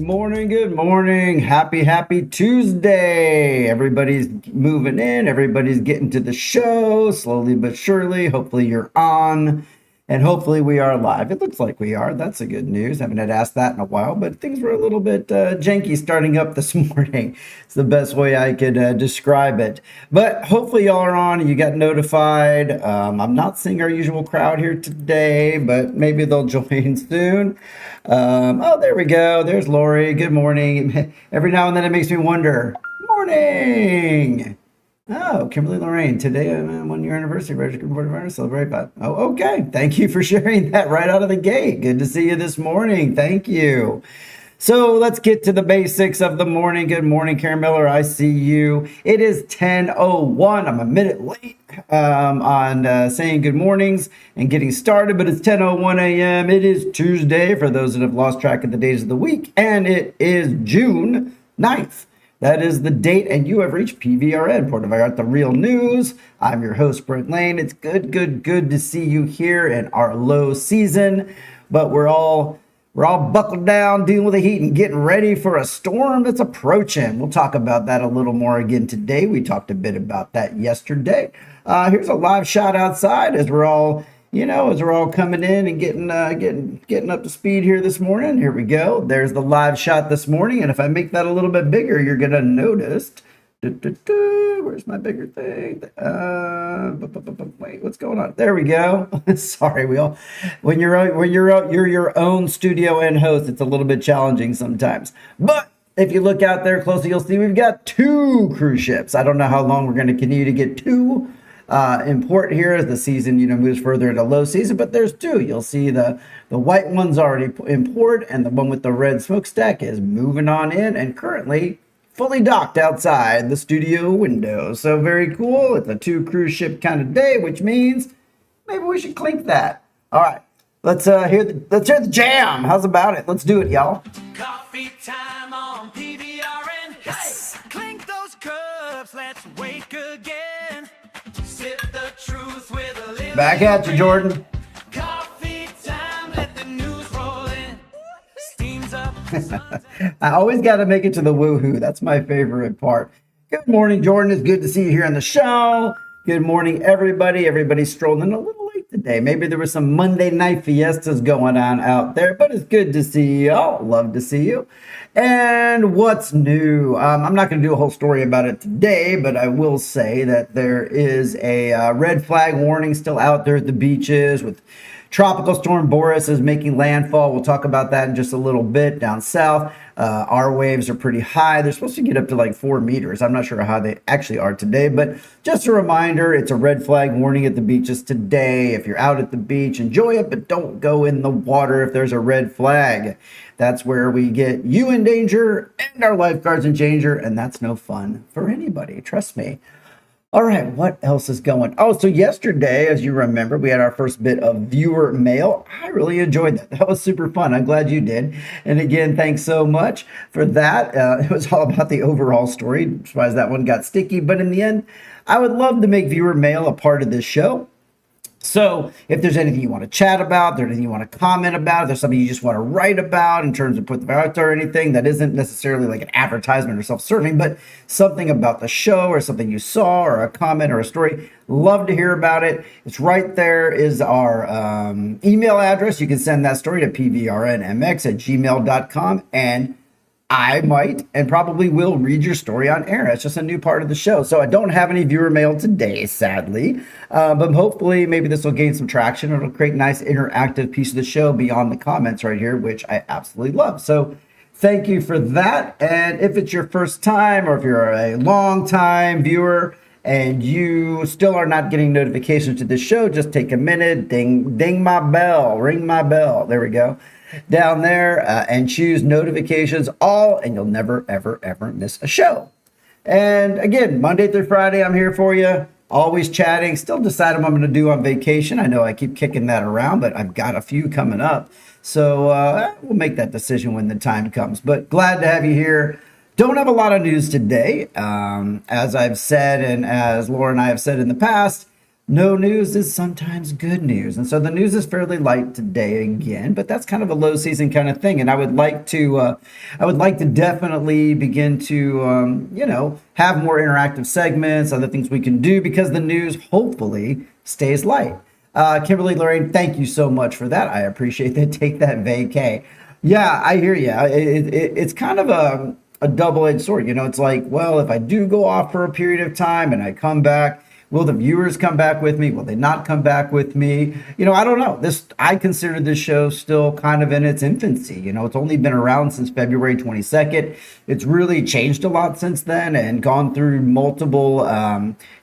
Morning, good morning. Happy Tuesday. Everybody's moving in, everybody's getting to the show slowly but surely. Hopefully you're on and hopefully we are live. It looks like we are. That's the good news. Haven't had asked that in a while, but things were a little bit janky starting up this morning. It's the best way I could describe it. But hopefully y'all are on and you got notified. I'm not seeing our usual crowd here today, but maybe they'll join soon. Oh, there we go. There's Lori. Good morning. Every now and then it makes me wonder. Morning. Oh, Kimberly Lorraine, today 1 year anniversary, registered Puerto Vallarta, celebrate that. Oh, okay. Thank you for sharing that right out of the gate. Good to see you this morning. Thank you. So let's get to the basics of the morning. Good morning, Karen Miller. I see you. It is 10:01. I'm a minute late on saying good mornings and getting started, but it's 10:01 a.m. It is Tuesday for those that have lost track of the days of the week, and it is June 9th. That is the date, and you have reached PVRN, Puerto Vallarta Real News. I'm your host, Brent Lane. It's good to see you here in our low season, but we're all buckled down, dealing with the heat and getting ready for a storm that's approaching. We'll talk about that a little more again today. We talked a bit about that yesterday. Here's a live shot outside as we're all coming in and getting up to speed here this morning. Here we go. There's the live shot this morning. And if I make that a little bit bigger, you're going to notice. Where's my bigger thing? Wait, what's going on? There we go. Sorry, when you're your own studio and host, it's a little bit challenging sometimes. But if you look out there closely, you'll see we've got 2 cruise ships. I don't know how long we're going to continue to get 2 in port here as the season moves further into low season, but there's 2. You'll see the white one's already in port, and the one with the red smokestack is moving on in and currently fully docked outside the studio window. So very cool. It's a 2 cruise ship kind of day, which means maybe we should clink that. All right, let's hear the jam. How's about it? Let's do it, y'all. Coffee time on PVRN. Yes. Hey, clink those cups. Let's wake again. Sip the truth with a little Back at you, Jordan. Coffee time. Let the news roll in. Steams up. I always got to make it to the woohoo. That's my favorite part. Good morning, Jordan. It's good to see you here on the show. Good morning, everybody. Everybody's strolling a little late today. Maybe there was some Monday night fiestas going on out there, but it's good to see y'all. Love to see you. And what's new? I'm not going to do a whole story about it today, but I will say that there is a red flag warning still out there at the beaches with Tropical Storm Boris is making landfall. We'll talk about that in just a little bit down south. Our waves are pretty high. They're supposed to get up to like 4 meters. I'm not sure how they actually are today, but just a reminder, it's a red flag warning at the beaches today. If you're out at the beach, enjoy it, but don't go in the water if there's a red flag. That's where we get you in danger and our lifeguards in danger, and that's no fun for anybody. Trust me. All right, what else is going? Oh, so yesterday, as you remember, we had our first bit of viewer mail. I really enjoyed that. That was super fun. I'm glad you did. And again, thanks so much for that. It was all about the overall story. I'm surprised that one got sticky, but in the end, I would love to make viewer mail a part of this show. So if there's anything you want to chat about, there's anything you want to comment about, if there's something you just want to write about in terms of Puerto Vallarta or anything that isn't necessarily like an advertisement or self-serving, but something about the show or something you saw or a comment or a story, love to hear about it. It's right there is our email address. You can send that story to pvrnmx@gmail.com, and I might and probably will read your story on air. It's just a new part of the show. So I don't have any viewer mail today, sadly. But hopefully maybe this will gain some traction. It'll create a nice interactive piece of the show beyond the comments right here, which I absolutely love. So thank you for that. And if it's your first time or if you're a long time viewer and you still are not getting notifications to this show, just take a minute, ding my bell, ring my bell. There we go. Down there and choose notifications all, and you'll never, ever miss a show. And again, Monday through Friday, I'm here for you, always chatting, still deciding what I'm going to do on vacation. I know I keep kicking that around, but I've got a few coming up. So we'll make that decision when the time comes. But glad to have you here. Don't have a lot of news today. As I've said, and as Laura and I have said in the past, no news is sometimes good news. And so the news is fairly light today again, but that's kind of a low season kind of thing. And I would like to definitely begin to, have more interactive segments, other things we can do because the news hopefully stays light. Kimberly Lorraine, thank you so much for that. I appreciate that. Take that vacay. Yeah, I hear you. It's kind of a double-edged sword. It's like, well, if I do go off for a period of time and I come back, will the viewers come back with me? Will they not come back with me? I don't know. I consider this show still kind of in its infancy. It's only been around since February 22nd. It's really changed a lot since then and gone through multiple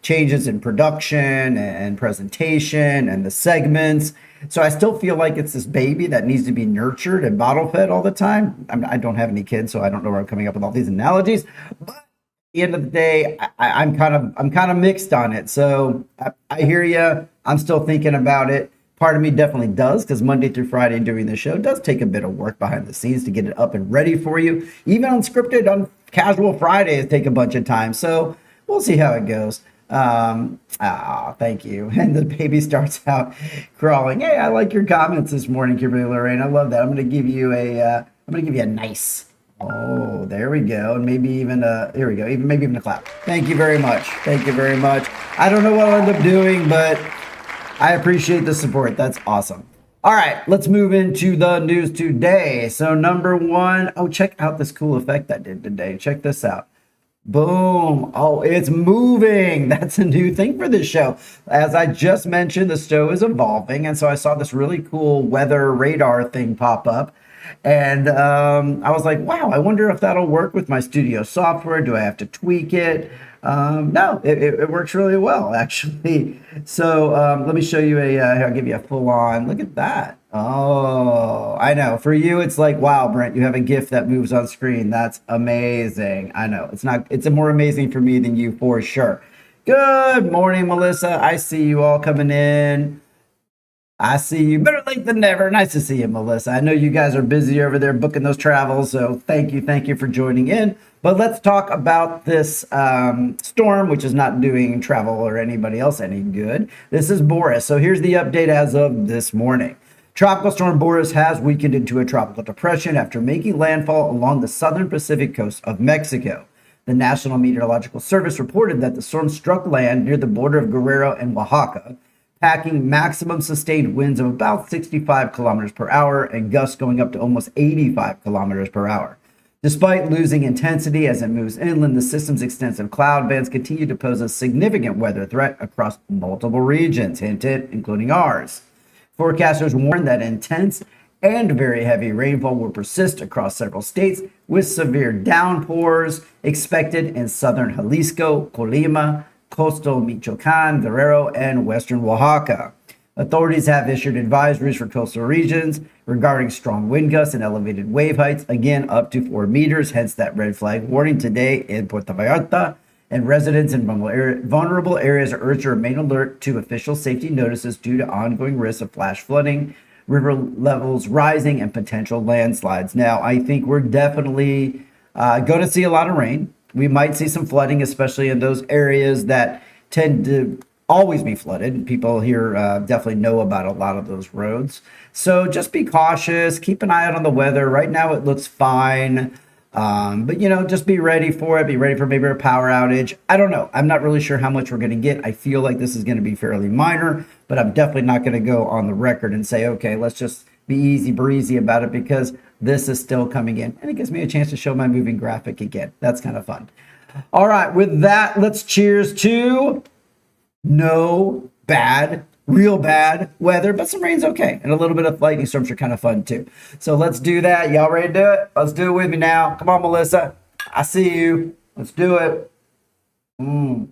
changes in production and presentation and the segments. So I still feel like it's this baby that needs to be nurtured and bottle fed all the time. I don't have any kids, so I don't know where I'm coming up with all these analogies. But the end of the day, I'm kind of mixed on it. So I hear you. I'm still thinking about it. Part of me definitely does, because Monday through Friday doing the show does take a bit of work behind the scenes to get it up and ready for you. Even unscripted on casual Fridays take a bunch of time. So we'll see how it goes. Thank you. And the baby starts out crawling. Hey, I like your comments this morning, Kimberly Lorraine. I love that. I'm going to give you a nice. Oh, there we go. And maybe even here we go. Maybe even a clap. Thank you very much. Thank you very much. I don't know what I'll end up doing, but I appreciate the support. That's awesome. All right, let's move into the news today. So number one, check out this cool effect I did today. Check this out. Boom. Oh, it's moving. That's a new thing for this show. As I just mentioned, the show is evolving. And so I saw this really cool weather radar thing pop up. And I was like, wow, I wonder if that'll work with my studio software. Do I have to tweak it? No, it works really well, actually. So let me show you I'll give you a full on. Look at that. Oh, I know. For you, it's like, wow, Brent, you have a GIF that moves on screen. That's amazing. I know. It's more amazing for me than you for sure. Good morning, Melissa. I see you all coming in. I see you. Better late than never. Nice to see you, Melissa. I know you guys are busy over there booking those travels, so thank you for joining in. But let's talk about this storm, which is not doing travel or anybody else any good. This is Boris. So here's the update as of this morning. Tropical storm Boris has weakened into a tropical depression after making landfall along the southern Pacific coast of Mexico. The National Meteorological Service reported that the storm struck land near the border of Guerrero and Oaxaca, packing maximum sustained winds of about 65 kilometers per hour and gusts going up to almost 85 kilometers per hour. Despite losing intensity as it moves inland, the system's extensive cloud bands continue to pose a significant weather threat across multiple regions, including ours. Forecasters warn that intense and very heavy rainfall will persist across several states, with severe downpours expected in southern Jalisco, Colima, coastal Michoacan, Guerrero, and western Oaxaca. Authorities have issued advisories for coastal regions regarding strong wind gusts and elevated wave heights, again up to 4 meters, hence that red flag warning today in Puerto Vallarta. And residents in vulnerable areas are urged to remain alert to official safety notices due to ongoing risks of flash flooding, river levels rising, and potential landslides. Now, I think we're definitely going to see a lot of rain. We might see some flooding, especially in those areas that tend to always be flooded. People here definitely know about a lot of those roads. So just be cautious. Keep an eye out on the weather. Right now it looks fine. But just be ready for it. Be ready for maybe a power outage. I don't know. I'm not really sure how much we're going to get. I feel like this is going to be fairly minor, but I'm definitely not going to go on the record and say, okay, let's just be easy breezy about it, because this is still coming in. And it gives me a chance to show my moving graphic again. That's kind of fun. All right. With that, let's cheers to no bad, real bad weather, but some rain's okay. And a little bit of lightning storms are kind of fun too. So let's do that. Y'all ready to do it? Let's do it with me now. Come on, Melissa. I see you. Let's do it. You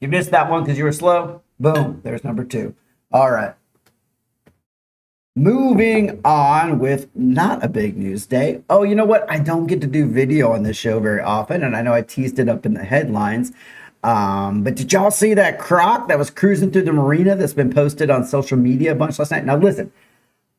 missed that one because you were slow. Boom. There's number 2. All right. Moving on with not a big news day. Oh, you know what? I don't get to do video on this show very often, and I know I teased it up in the headlines. But did y'all see that croc that was cruising through the marina that's been posted on social media a bunch last night? Now listen,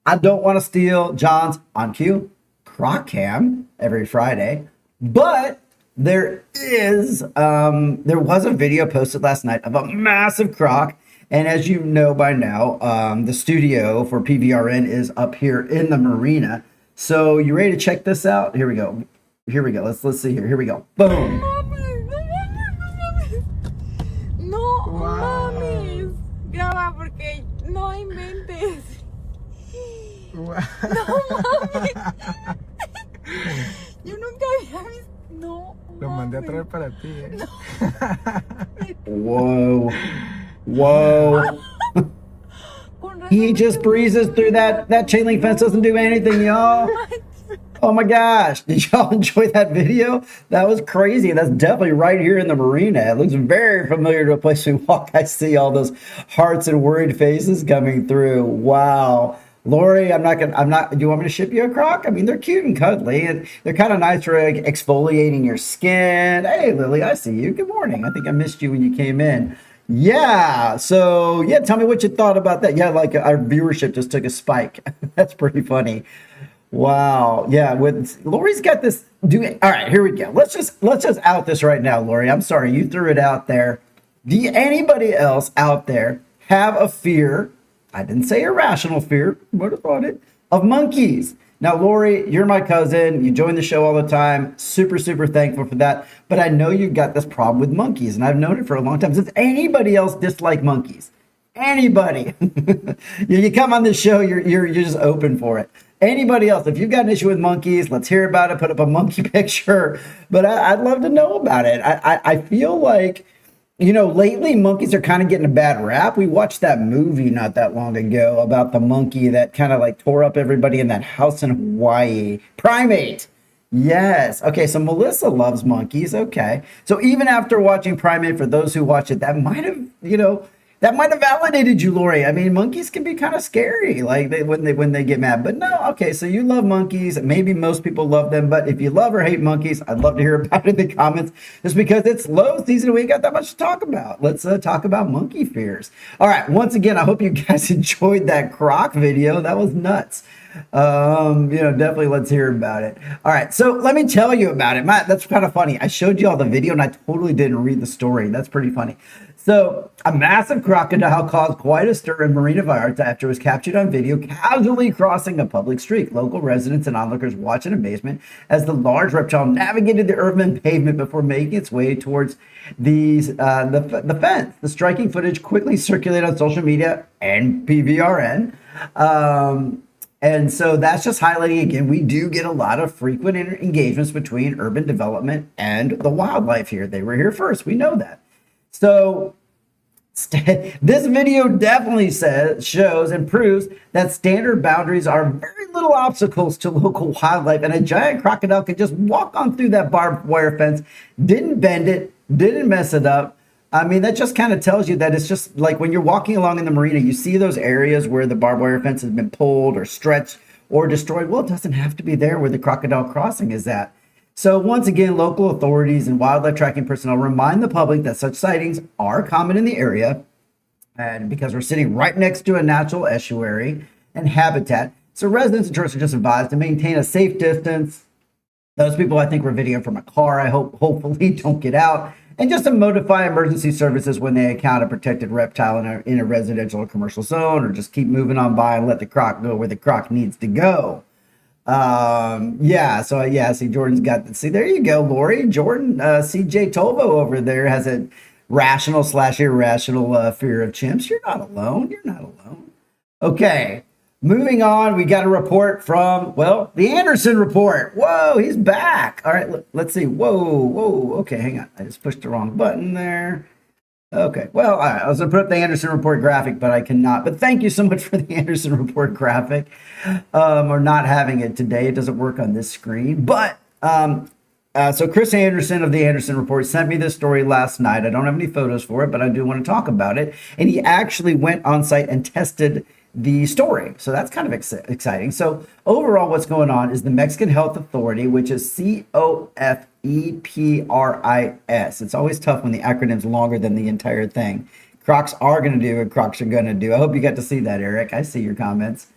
I don't want to steal John's on cue croc cam every Friday, but there was a video posted last night of a massive croc, And as you know by now, the studio for PVRN is up here in the marina. So you ready to check this out? Here we go. Here we go. Let's see here. Here we go. Boom. No Wow. mames. Graba porque no inventes. Wow. No mames. Yo nunca había visto. No. Lo mandé a mames. traer para ti, Whoa. Whoa. Con razón He me just quedé- breezes through that chain link fence, doesn't do anything, y'all. Oh my gosh. Did y'all enjoy that video? That was crazy. That's definitely right here in the marina. It looks very familiar to a place we walk. I see all those hearts and worried faces coming through. Wow. Lori, do you want me to ship you a croc? I mean, they're cute and cuddly and they're kind of nice for exfoliating your skin. Hey, Lily, I see you. Good morning. I think I missed you when you came in. Yeah. So, yeah, tell me what you thought about that. Yeah, like our viewership just took a spike. That's pretty funny. Wow. Yeah. With Lori's got this. All right. Here we go. Let's just out this right now, Lori. I'm sorry you threw it out there. Anybody else out there have a fear? I didn't say irrational fear. Would have thought it of monkeys. Now, Lori, you're my cousin. You join the show all the time. Super, super thankful for that. But I know you've got this problem with monkeys, and I've known it for a long time. Does anybody else dislike monkeys? Anybody? You come on this show, you're just open for it. Anybody else? If you've got an issue with monkeys, let's hear about it. Put up a monkey picture. But I'd love to know about it. I feel like, lately monkeys are kind of getting a bad rap. We watched that movie not that long ago about the monkey that kind of like tore up everybody in that house in Hawaii. Primate. Yes. Okay. So Melissa loves monkeys. Okay. So even after watching Primate, for those who watch it, that might have validated you, Lori. I mean, monkeys can be kind of scary, like when they get mad. But no, okay, so you love monkeys. Maybe most people love them, but if you love or hate monkeys, I'd love to hear about it in the comments. Just because it's low season, we ain't got that much to talk about. Let's talk about monkey fears. All right, once again, I hope you guys enjoyed that croc video. That was nuts. Definitely let's hear about it. All right, so let me tell you about it. That's kind of funny. I showed you all the video and I totally didn't read the story. That's pretty funny. So, a massive crocodile caused quite a stir in Puerto Vallarta after it was captured on video casually crossing a public street. Local residents and onlookers watched in amazement as the large reptile navigated the urban pavement before making its way towards the fence. The striking footage quickly circulated on social media and PVRN. And so that's just highlighting again, we do get a lot of frequent engagements between urban development and the wildlife here. They were here first. We know that. So this video definitely shows and proves that standard boundaries are very little obstacles to local wildlife, and a giant crocodile could just walk on through that barbed wire fence, didn't bend it, didn't mess it up. I mean, that just kind of tells you that it's just like when you're walking along in the marina, you see those areas where the barbed wire fence has been pulled or stretched or destroyed. Well, it doesn't have to be there where the crocodile crossing is at. So once again, local authorities and wildlife tracking personnel remind the public that such sightings are common in the area, and because we're sitting right next to a natural estuary and habitat. So residents and tourists are just advised to maintain a safe distance. Those people I think were videoing from a car, hopefully don't get out. And just to notify emergency services when they encounter a protected reptile in a residential or commercial zone, or just keep moving on by and let the croc go where the croc needs to go. See Jordan's got see, there you go, Lori. Jordan, CJ Tolvo over there has a rational / irrational fear of chimps. You're not alone. Okay, moving on. We got a report from, the Anderson report. Whoa, he's back. All right, let's see. Whoa. Okay, hang on. I just pushed the wrong button there. Okay, well, all right. I was going to put up the Anderson Report graphic, but I cannot. But thank you so much for the Anderson Report graphic, or not having it today. It doesn't work on this screen. But so Chris Anderson of the Anderson Report sent me this story last night. I don't have any photos for it, but I do want to talk about it. And he actually went on site and tested the story. So that's kind of exciting. So overall, what's going on is the Mexican Health Authority, which is COFEPRIS. It's always tough when the acronym's longer than the entire thing. Crocs are going to do what Crocs are going to do. I hope you got to see that, Eric. I see your comments.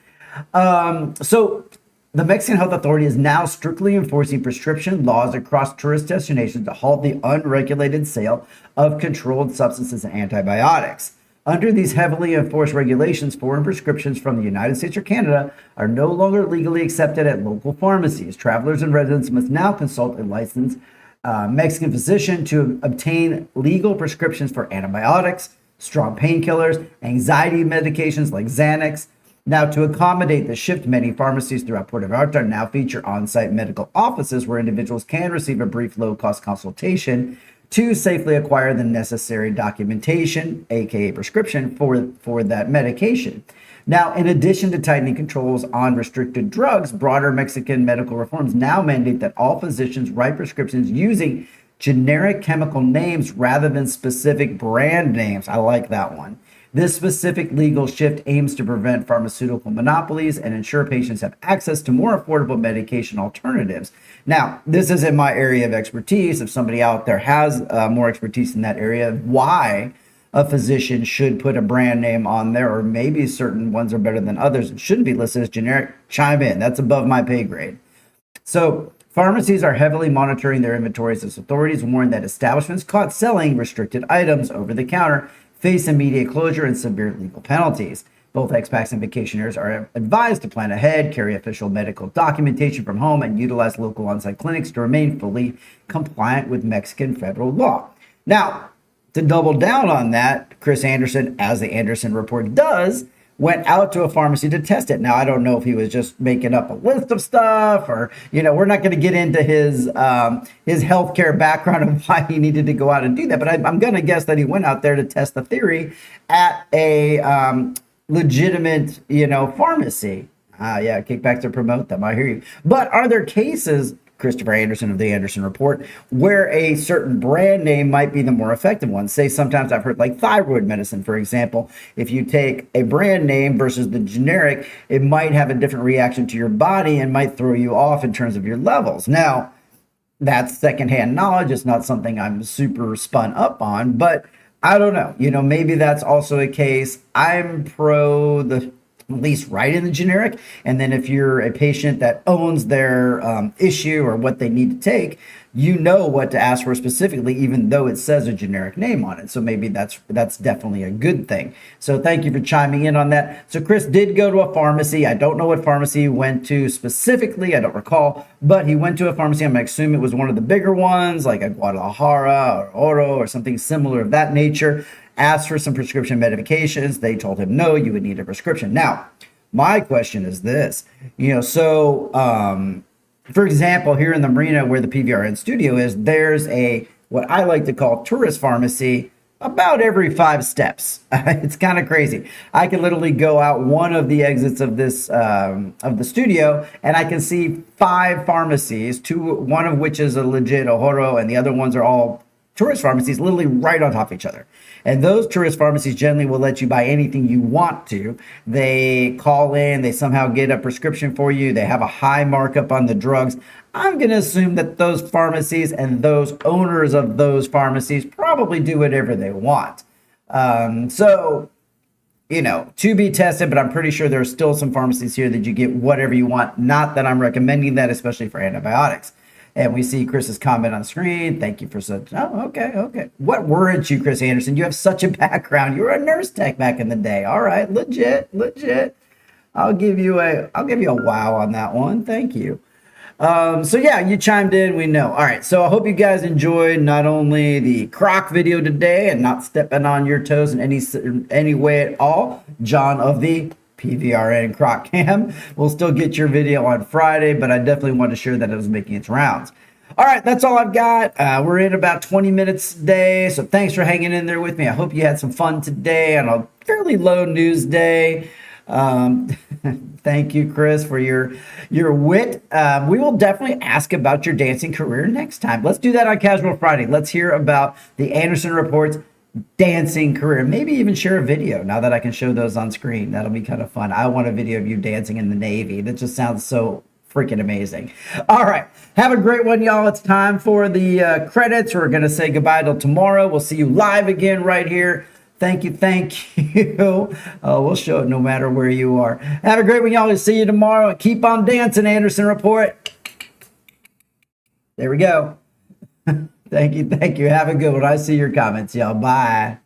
So the Mexican Health Authority is now strictly enforcing prescription laws across tourist destinations to halt the unregulated sale of controlled substances and antibiotics. Under these heavily enforced regulations, foreign prescriptions from the United States or Canada are no longer legally accepted at local pharmacies. Travelers and residents must now consult a licensed Mexican physician to obtain legal prescriptions for antibiotics, strong painkillers, anxiety medications like Xanax. Now, to accommodate the shift, many pharmacies throughout Puerto Vallarta now feature on-site medical offices where individuals can receive a brief low-cost consultation to safely acquire the necessary documentation, aka prescription, for that medication. Now, in addition to tightening controls on restricted drugs, broader Mexican medical reforms now mandate that all physicians write prescriptions using generic chemical names rather than specific brand names. I like that one. This specific legal shift aims to prevent pharmaceutical monopolies and ensure patients have access to more affordable medication alternatives. Now, this isn't my area of expertise. If somebody out there has more expertise in that area, why a physician should put a brand name on there, or maybe certain ones are better than others and shouldn't be listed as generic, chime in. That's above my pay grade. So, pharmacies are heavily monitoring their inventories as authorities warn that establishments caught selling restricted items over the counter face immediate closure and severe legal penalties. Both expats and vacationers are advised to plan ahead, carry official medical documentation from home, and utilize local on-site clinics to remain fully compliant with Mexican federal law. Now, to double down on that, Chris Anderson, as the Anderson Report does, went out to a pharmacy to test it. Now, I don't know if he was just making up a list of stuff or, we're not going to get into his healthcare background and why he needed to go out and do that. But I'm going to guess that he went out there to test the theory at a legitimate, pharmacy. Yeah, kickbacks to promote them. I hear you. But are there cases, Christopher Anderson of the Anderson Report, where a certain brand name might be the more effective one? Say, sometimes I've heard like thyroid medicine, for example. If you take a brand name versus the generic, it might have a different reaction to your body and might throw you off in terms of your levels. Now, that's secondhand knowledge. It's not something I'm super spun up on, but I don't know. Maybe that's also a case. I'm pro the at least write in the generic. And then if you're a patient that owns their issue or what they need to take, what to ask for specifically, even though it says a generic name on it. So maybe that's definitely a good thing. So thank you for chiming in on that. So Chris did go to a pharmacy. I don't know what pharmacy he went to specifically. I don't recall, but he went to a pharmacy. I'm assuming it was one of the bigger ones, like a Guadalajara or Oro or something similar of that nature. Asked for some prescription medications. They told him, no, you would need a prescription. Now, my question is this, for example, here in the marina where the PVRN studio is, there's what I like to call tourist pharmacy about every 5 steps. It's kind of crazy. I can literally go out one of the exits of this, of the studio, and I can see 5 pharmacies, one of which is a legit Ojoro, and the other ones are all tourist pharmacies, literally right on top of each other. And those tourist pharmacies generally will let you buy anything you want to. They call in, they somehow get a prescription for you, they have a high markup on the drugs. I'm going to assume that those pharmacies and those owners of those pharmacies probably do whatever they want. To be tested, but I'm pretty sure there's still some pharmacies here that you get whatever you want. Not that I'm recommending that, especially for antibiotics. And we see Chris's comment on screen. Thank you for such. Oh, okay. What weren't you, Chris Anderson? You have such a background. You were a nurse tech back in the day. All right, legit. I'll give you a wow on that one. Thank you. So yeah, you chimed in. We know. All right. So I hope you guys enjoyed not only the croc video today and not stepping on your toes in any way at all. John of the PVRN Coffee Cam will still get your video on Friday, but I definitely want to share that it was making its rounds. All right, that's all I've got. We're in about 20 minutes today, so thanks for hanging in there with me. I hope you had some fun today on a fairly low news day. Thank you, Chris, for your wit. We will definitely ask about your dancing career next time. Let's do that on Casual Friday. Let's hear about the Anderson Report's dancing career. Maybe even share a video now that I can show those on screen. That'll be kind of fun. I want a video of you dancing in the Navy. That just sounds so freaking amazing. All right. Have a great one, y'all. It's time for the credits. We're going to say goodbye till tomorrow. We'll see you live again right here. Thank you. We'll show it no matter where you are. Have a great one, y'all. We'll see you tomorrow. Keep on dancing, Anderson Report. There we go. Thank you. Have a good one. I see your comments, y'all. Bye.